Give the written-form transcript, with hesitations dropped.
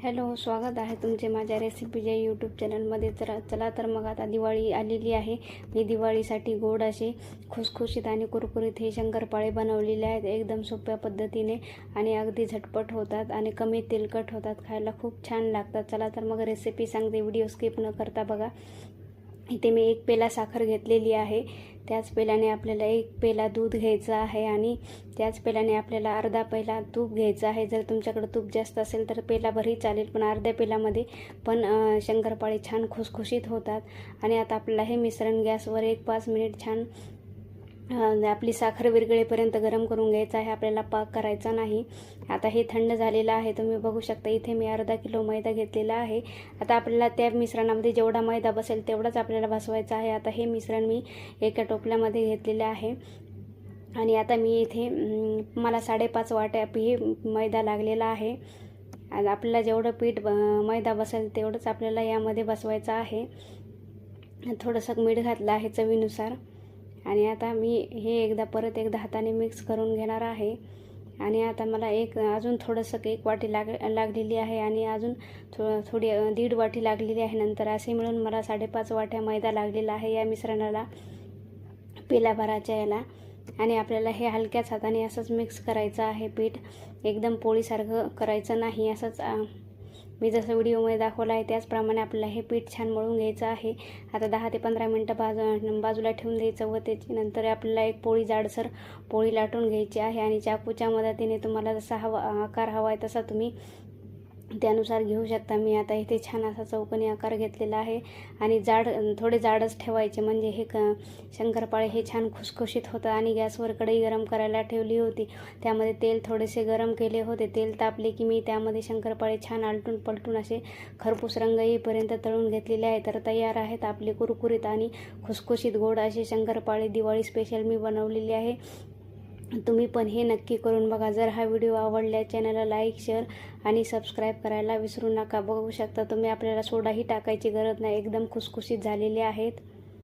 Hello, स्वागत आहे तुमचे माझ्या रेसिपीच्या यूट्यूब चॅनलमध्ये. चला तर मग आता दिवाळी आलेली आहे. मी दिवाळीसाठी गोड असे खुसखुशीत आणि कुरकुरीत हे शंकरपाळे बनवलेले आहेत, एकदम सोप्या पद्धतीने आणि अगदी झटपट होतात आणि कमी तेलकट होतात. खायला खूप छान लागतात. चला तर मग रेसिपी सांगते, व्हिडिओ स्किप न करता बघा. इथे मी 1 पेला साखर घेतलेली आहे. त्याच पेल्याने आपल्याला 1 पेला दूध घ्यायचं आहे आणि त्याच पेल्याने आपल्याला अर्धा पेला तूप घ्यायचं आहे. जर तुमच्याकडे तूप जास्त असेल तर पेलाभरही चालेल, पण अर्ध्या पेल्यामध्ये पण शंकरपाळे छान खुसखुशीत होतात. आणि आता आपल्याला हे मिश्रण गॅसवर 1-5 मिनिट छान आपली साखर विरघळेपर्यंत गरम करून घ्यायचं आहे. आपल्याला पाक करायचा नाही. आता हे थंड झालेलं आहे, तुम्ही बघू शकता. इथे मी अर्धा किलो मैदा घेतलेला आहे. आता आपल्याला त्या मिश्रणामध्ये जेवढा मैदा बसेल तेवढाच आपल्याला भासवायचा आहे. आता हे मिश्रण मी एका टोपल्यामध्ये घेतलेले आहे आणि आता मी इथे मला 5.5 वाट्या हे मैदा लागलेला आहे. आणि आपल्याला जेवढं पीठ मैदा बसेल तेवढंच आपल्याला यामध्ये बसवायचं आहे. थोडंसं मीठ घातलं आहे चवीनुसार. आणि आता मी हे परत एकदा हाताने मिक्स करून घेणार आहे. आणि आता मला अजून थोडंसं 1 वाटी लागलेली आहे आणि अजून थोडी 1.5 वाटी लागलेली आहे. नंतर असे मिळून मला 5.5 वाट्या मैदा लागलेला आहे या मिश्रणाला, पेल्याभराच्या याला. आणि आपल्याला हे हलक्याच हाताने असंच मिक्स करायचं आहे. पीठ एकदम पोळीसारखं करायचं नाही. असंच मी जसं व्हिडिओमध्ये दाखवलं आहे त्याचप्रमाणे आपल्याला हे पीठ छान मळून घ्यायचं आहे. आता 10 ते 15 मिनटं बाजूला ठेवून द्यायचं व त्याच्यानंतर आपल्याला एक जाडसर पोळी लाटून घ्यायची आहे. आणि चाकूच्या मदतीने तुम्हाला जसा आकार हवा आहे तसा तुम्ही त्यानुसार घेऊ शकता. मी आता इथे छान असा चौकोनी आकार घेतलेला आहे आणि थोडे जाडच ठेवायचे, म्हणजे हे शंकरपाळे हे छान खुसखुशीत होतं. आणि गॅसवर कढई गरम करायला ठेवली होती, त्यामध्ये तेल थोडेसे गरम केले होते. तेल तापले की मी त्यामध्ये शंकरपाळे छान आलटून पलटून असे खरपूस रंग येईपर्यंत तळून घेतलेले आहे. तर तयार आहेत आपले कुरकुरीत आणि खुसखुशीत गोड असे शंकरपाळे. दिवाळी स्पेशल मी बनवलेले आहे. तुम्ही पण हे नक्की करून बघा. जर हा व्हिडिओ आवडला चॅनलला लाईक, शेअर आणि सबस्क्राईब करायला विसरू नका. बघू शकता तुम्ही, आपल्याला सोडाही टाकायची गरज नाही, एकदम खुसखुशीत झालेले आहेत.